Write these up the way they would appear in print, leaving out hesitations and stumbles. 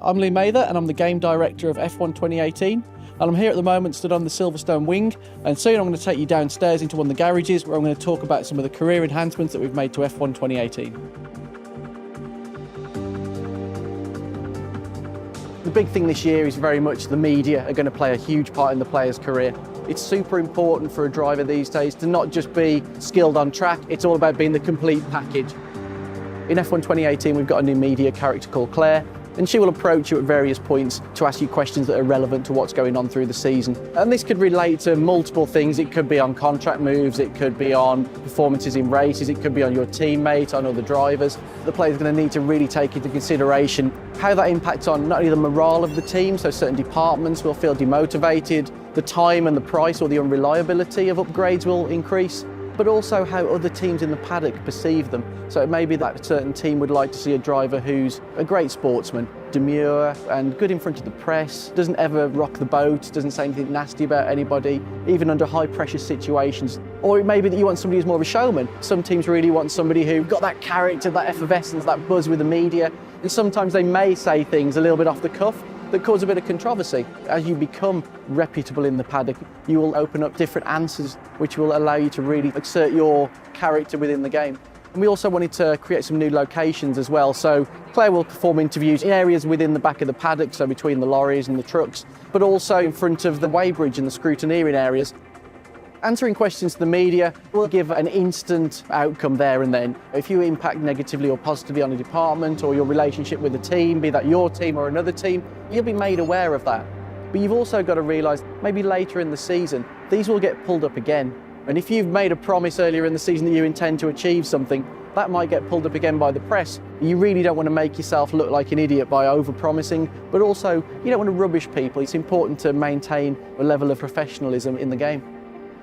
I'm Lee Mather and I'm the Game Director of F1 2018, and I'm here at the moment stood on the Silverstone wing, and soon I'm going to take you downstairs into one of the garages where I'm going to talk about some of the career enhancements that we've made to F1 2018. The big thing this year is very much the media are going to play a huge part in the player's career. It's super important for a driver these days to not just be skilled on track, it's all about being the complete package. In F1 2018 we've got a new media character called Claire, and she will approach you at various points to ask you questions that are relevant to what's going on through the season. And this could relate to multiple things. It could be on contract moves, it could be on performances in races, it could be on your teammate, on other drivers. The player's going to need to really take into consideration how that impacts on not only the morale of the team, so certain departments will feel demotivated, the time and the price or the unreliability of upgrades will increase, but also how other teams in the paddock perceive them. So it may be that a certain team would like to see a driver who's a great sportsman, demure and good in front of the press, doesn't ever rock the boat, doesn't say anything nasty about anybody, even under high pressure situations. Or it may be that you want somebody who's more of a showman. Some teams really want somebody who's got that character, that effervescence, that buzz with the media. And sometimes they may say things a little bit off the cuff that cause a bit of controversy. As you become reputable in the paddock, you will open up different answers which will allow you to really exert your character within the game. And we also wanted to create some new locations as well. So Claire will perform interviews in areas within the back of the paddock, so between the lorries and the trucks, but also in front of the weighbridge and the scrutineering areas. Answering questions to the media will give an instant outcome there and then. If you impact negatively or positively on a department or your relationship with a team, be that your team or another team, you'll be made aware of that. But you've also got to realise, maybe later in the season, these will get pulled up again. And if you've made a promise earlier in the season that you intend to achieve something, that might get pulled up again by the press. You really don't want to make yourself look like an idiot by over-promising, but also you don't want to rubbish people. It's important to maintain a level of professionalism in the game.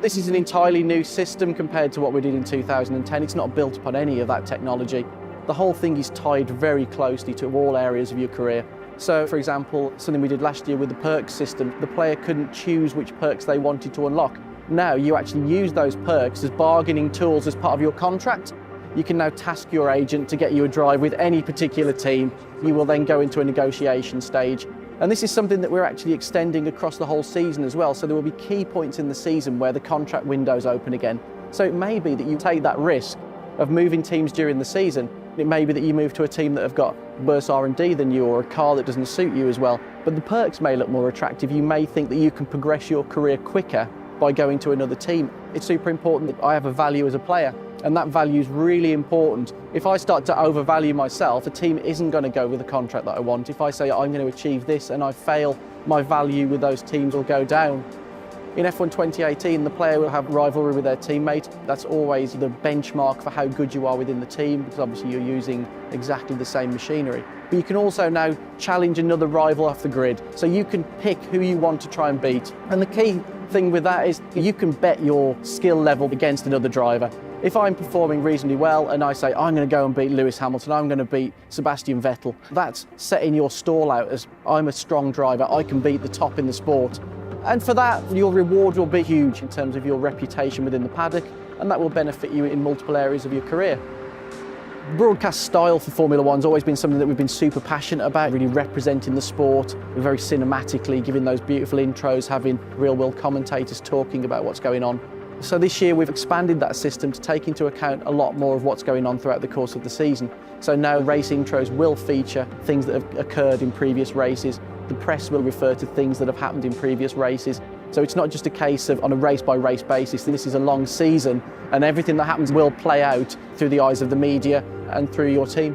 This is an entirely new system compared to what we did in 2010. It's not built upon any of that technology. The whole thing is tied very closely to all areas of your career. So, for example, something we did last year with the perks system, the player couldn't choose which perks they wanted to unlock. Now you actually use those perks as bargaining tools as part of your contract. You can now task your agent to get you a drive with any particular team. You will then go into a negotiation stage. And this is something that we're actually extending across the whole season as well. So there will be key points in the season where the contract windows open again. So it may be that you take that risk of moving teams during the season. It may be that you move to a team that have got worse R&D than you, or a car that doesn't suit you as well. But the perks may look more attractive. You may think that you can progress your career quicker by going to another team. It's super important that I have a value as a player, and that value is really important. If I start to overvalue myself, a team isn't going to go with the contract that I want. If I say I'm going to achieve this and I fail, my value with those teams will go down. In F1 2018, the player will have rivalry with their teammate. That's always the benchmark for how good you are within the team, because obviously you're using exactly the same machinery. But you can also now challenge another rival off the grid. So you can pick who you want to try and beat. And the key thing with that is you can bet your skill level against another driver. If I'm performing reasonably well and I say I'm going to go and beat Lewis Hamilton, I'm going to beat Sebastian Vettel, that's setting your stall out as I'm a strong driver, I can beat the top in the sport. And for that, your reward will be huge in terms of your reputation within the paddock, and that will benefit you in multiple areas of your career. Broadcast style for Formula One's always been something that we've been super passionate about, really representing the sport very cinematically, giving those beautiful intros, having real-world commentators talking about what's going on. So this year we've expanded that system to take into account a lot more of what's going on throughout the course of the season. So now race intros will feature things that have occurred in previous races. The press will refer to things that have happened in previous races. So it's not just a case of on a race-by-race basis. This is a long season, and everything that happens will play out through the eyes of the media and through your team.